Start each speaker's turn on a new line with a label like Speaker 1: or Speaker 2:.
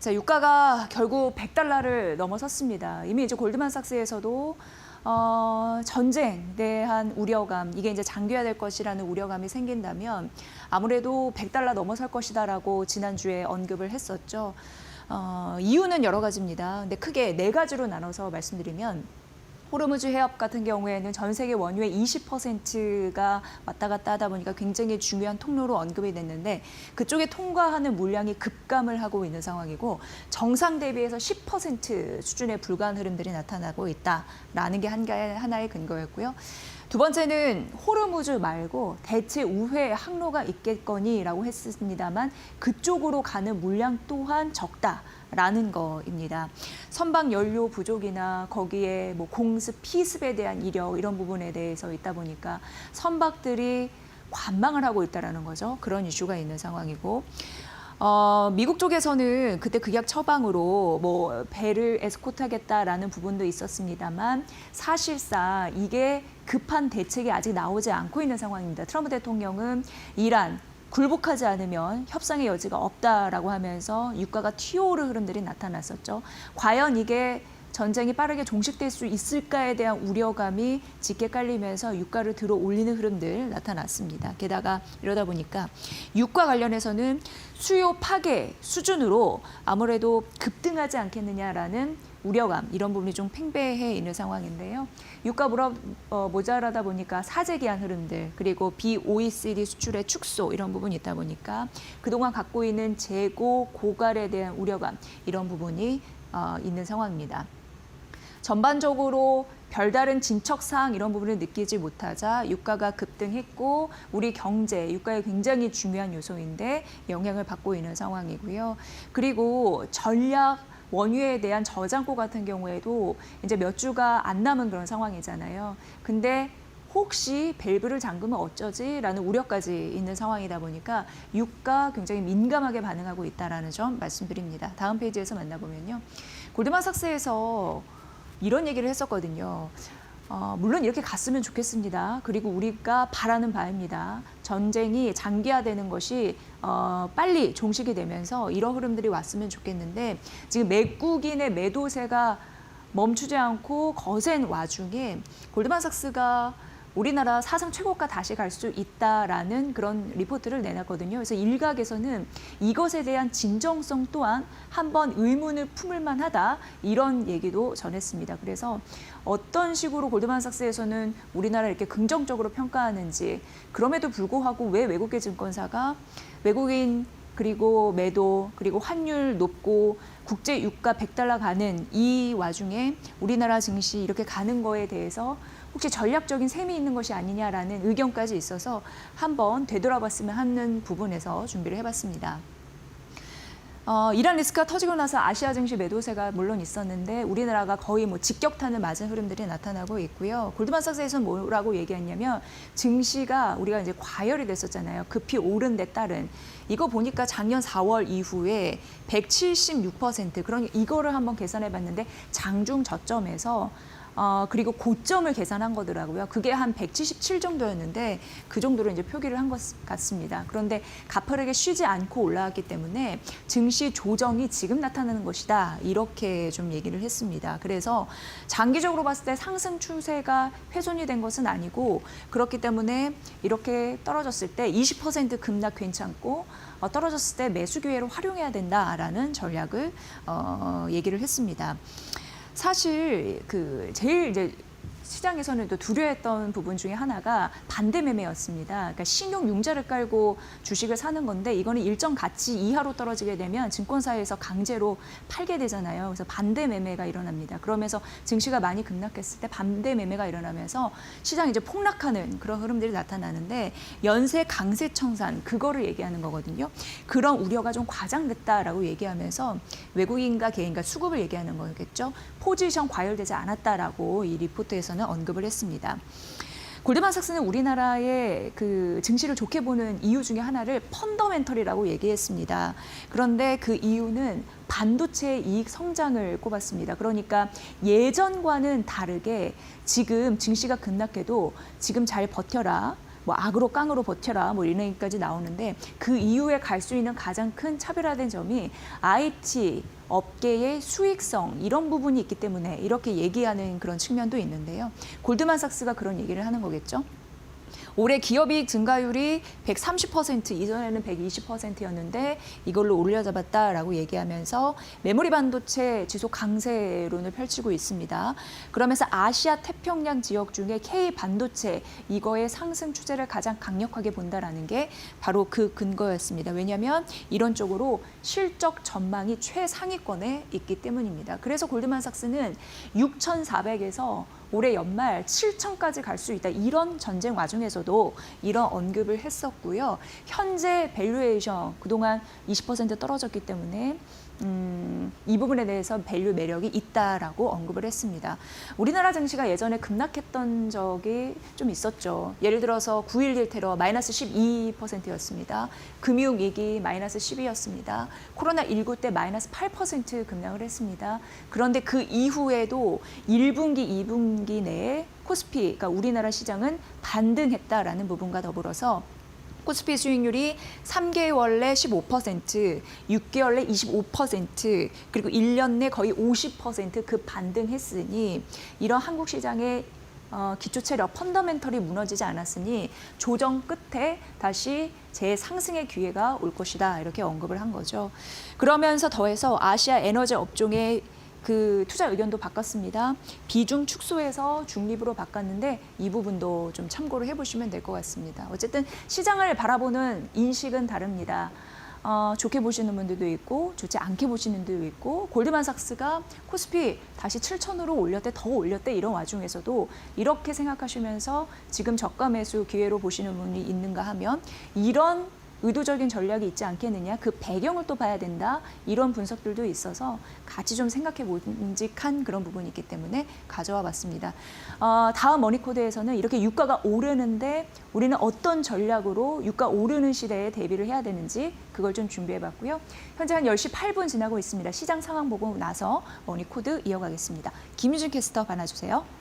Speaker 1: 자, 유가가 결국 100달러를 넘어섰습니다. 이미 이제 골드만삭스에서도 전쟁에 대한 우려감, 이게 이제 장기화될 것이라는 우려감이 생긴다면 아무래도 100달러 넘어설 것이다라고 지난주에 언급을 했었죠. 이유는 여러 가지입니다. 근데 크게 네 가지로 나눠서 말씀드리면 호르무즈 해협 같은 경우에는 전 세계 원유의 20%가 왔다 갔다 하다 보니까 굉장히 중요한 통로로 언급이 됐는데 그쪽에 통과하는 물량이 급감을 하고 있는 상황이고 정상 대비해서 10% 수준에 불과한 흐름들이 나타나고 있다라는 게 하나의 근거였고요. 두 번째는 호르무즈 말고 대체 우회 항로가 있겠거니라고 했습니다만 그쪽으로 가는 물량 또한 적다라는 거입니다. 선박 연료 부족이나 거기에 뭐 공습, 피습에 대한 이력 이런 부분에 대해서 있다 보니까 선박들이 관망을 하고 있다라는 거죠. 그런 이슈가 있는 상황이고. 미국 쪽에서는 그때 극약 처방으로 뭐 배를 에스코트하겠다라는 부분도 있었습니다만 사실상 이게 급한 대책이 아직 나오지 않고 있는 상황입니다. 트럼프 대통령은 이란 굴복하지 않으면 협상의 여지가 없다라고 하면서 유가가 튀어오르는 흐름들이 나타났었죠. 과연 이게 전쟁이 빠르게 종식될 수 있을까에 대한 우려감이 짙게 깔리면서 유가를 들어 올리는 흐름들 나타났습니다. 게다가 이러다 보니까 유가 관련해서는 수요 파괴 수준으로 아무래도 급등하지 않겠느냐라는 우려감, 이런 부분이 좀 팽배해 있는 상황인데요. 유가 모자라다 보니까 사재기한 흐름들, 그리고 비OECD 수출의 축소 이런 부분이 있다 보니까 그동안 갖고 있는 재고 고갈에 대한 우려감, 이런 부분이 있는 상황입니다. 전반적으로 별다른 진척사항 이런 부분을 느끼지 못하자 유가가 급등했고 우리 경제, 유가에 굉장히 중요한 요소인데 영향을 받고 있는 상황이고요. 그리고 전략 원유에 대한 저장고 같은 경우에도 이제 몇 주가 안 남은 그런 상황이잖아요. 근데 혹시 밸브를 잠그면 어쩌지라는 우려까지 있는 상황이다 보니까 유가 굉장히 민감하게 반응하고 있다는 점 말씀드립니다. 다음 페이지에서 만나보면요. 골드만삭스에서 이런 얘기를 했었거든요. 물론 이렇게 갔으면 좋겠습니다. 그리고 우리가 바라는 바입니다. 전쟁이 장기화되는 것이 빨리 종식이 되면서 이런 흐름들이 왔으면 좋겠는데 지금 외국인의 매도세가 멈추지 않고 거센 와중에 골드만삭스가 우리나라 사상 최고가 다시 갈 수 있다라는 그런 리포트를 내놨거든요. 그래서 일각에서는 이것에 대한 진정성 또한 한번 의문을 품을 만하다 이런 얘기도 전했습니다. 그래서 어떤 식으로 골드만삭스에서는 우리나라를 이렇게 긍정적으로 평가하는지, 그럼에도 불구하고 왜 외국계 증권사가 외국인 그리고 매도, 그리고 환율 높고 국제 유가 100달러 가는 이 와중에 우리나라 증시 이렇게 가는 거에 대해서 혹시 전략적인 셈이 있는 것이 아니냐라는 의견까지 있어서 한번 되돌아봤으면 하는 부분에서 준비를 해봤습니다. 이란 리스크가 터지고 나서 아시아 증시 매도세가 물론 있었는데 우리나라가 거의 뭐 직격탄을 맞은 흐름들이 나타나고 있고요. 골드만삭스에서는 뭐라고 얘기했냐면 증시가 우리가 이제 과열이 됐었잖아요. 급히 오른 데 따른. 이거 보니까 작년 4월 이후에 176%, 그러니 이거를 한번 계산해 봤는데 장중 저점에서 그리고 고점을 계산한 거더라고요. 그게 한 177 정도였는데 그 정도로 이제 표기를 한 것 같습니다. 그런데 가파르게 쉬지 않고 올라왔기 때문에 증시 조정이 지금 나타나는 것이다. 이렇게 좀 얘기를 했습니다. 그래서 장기적으로 봤을 때 상승 추세가 훼손이 된 것은 아니고 그렇기 때문에 이렇게 떨어졌을 때 20% 급락 괜찮고 떨어졌을 때 매수 기회로 활용해야 된다라는 전략을 얘기를 했습니다. 사실 제일 이제 시장에서는 또 두려워했던 부분 중에 하나가 반대 매매였습니다. 그러니까 신용 융자를 깔고 주식을 사는 건데 이거는 일정 가치 이하로 떨어지게 되면 증권사에서 강제로 팔게 되잖아요. 그래서 반대 매매가 일어납니다. 그러면서 증시가 많이 급락했을 때 반대 매매가 일어나면서 시장이 이제 폭락하는 그런 흐름들이 나타나는데 연쇄 강세 청산, 그거를 얘기하는 거거든요. 그런 우려가 좀 과장됐다라고 얘기하면서 외국인과 개인과 수급을 얘기하는 거겠죠. 포지션 과열되지 않았다라고 이 리포트에서는 언급을 했습니다. 골드만삭스는 우리나라의 그 증시를 좋게 보는 이유 중에 하나를 펀더멘털이라고 얘기했습니다. 그런데 그 이유는 반도체의 이익 성장을 꼽았습니다. 그러니까 예전과는 다르게 지금 증시가 급락해도 지금 잘 버텨라. 뭐 악으로 깡으로 버텨라 뭐 이런 얘기까지 나오는데 그 이후에 갈 수 있는 가장 큰 차별화된 점이 IT 업계의 수익성 이런 부분이 있기 때문에 이렇게 얘기하는 그런 측면도 있는데요. 골드만삭스가 그런 얘기를 하는 거겠죠. 올해 기업이익 증가율이 130%, 이전에는 120%였는데 이걸로 올려잡았다라고 얘기하면서 메모리 반도체 지속 강세론을 펼치고 있습니다. 그러면서 아시아 태평양 지역 중에 K 반도체 이거의 상승 추세를 가장 강력하게 본다라는 게 바로 그 근거였습니다. 왜냐하면 이런 쪽으로 실적 전망이 최상위권에 있기 때문입니다. 그래서 골드만삭스는 6,400에서 올해 연말 7천까지 갈 수 있다. 이런 전쟁 와중에서도 이런 언급을 했었고요. 현재 밸류에이션 그동안 20% 떨어졌기 때문에 이 부분에 대해서 밸류 매력이 있다라고 언급을 했습니다. 우리나라 증시가 예전에 급락했던 적이 좀 있었죠. 예를 들어서 9.11 테러 마이너스 12%였습니다. 금융위기 마이너스 12였습니다. 코로나19 때 마이너스 8% 급락을 했습니다. 그런데 그 이후에도 1분기, 2분기 내에 코스피, 그러니까 우리나라 시장은 반등했다라는 부분과 더불어서 코스피 수익률이 3개월 내 15%, 6개월 내 25%, 그리고 1년 내 거의 50% 반등했으니 이런 한국 시장의 기초 체력, 펀더멘털이 무너지지 않았으니 조정 끝에 다시 재상승의 기회가 올 것이다. 이렇게 언급을 한 거죠. 그러면서 더해서 아시아 에너지 업종의 그 투자 의견도 바꿨습니다. 비중 축소해서 중립으로 바꿨는데 이 부분도 좀 참고를 해보시면 될 것 같습니다. 어쨌든 시장을 바라보는 인식은 다릅니다. 좋게 보시는 분들도 있고 좋지 않게 보시는 분들도 있고 골드만삭스가 코스피 다시 7천으로 올렸대 더 올렸대 이런 와중에서도 이렇게 생각하시면서 지금 저가 매수 기회로 보시는 분이 있는가 하면 이런 의도적인 전략이 있지 않겠느냐, 그 배경을 또 봐야 된다, 이런 분석들도 있어서 같이 좀 생각해 보직한 그런 부분이 있기 때문에 가져와 봤습니다. 다음 머니코드에서는 이렇게 유가가 오르는데 우리는 어떤 전략으로 유가 오르는 시대에 대비를 해야 되는지 그걸 좀 준비해 봤고요. 현재 한 10시 8분 지나고 있습니다. 시장 상황 보고 나서 머니코드 이어가겠습니다. 김유진 캐스터 받아주세요.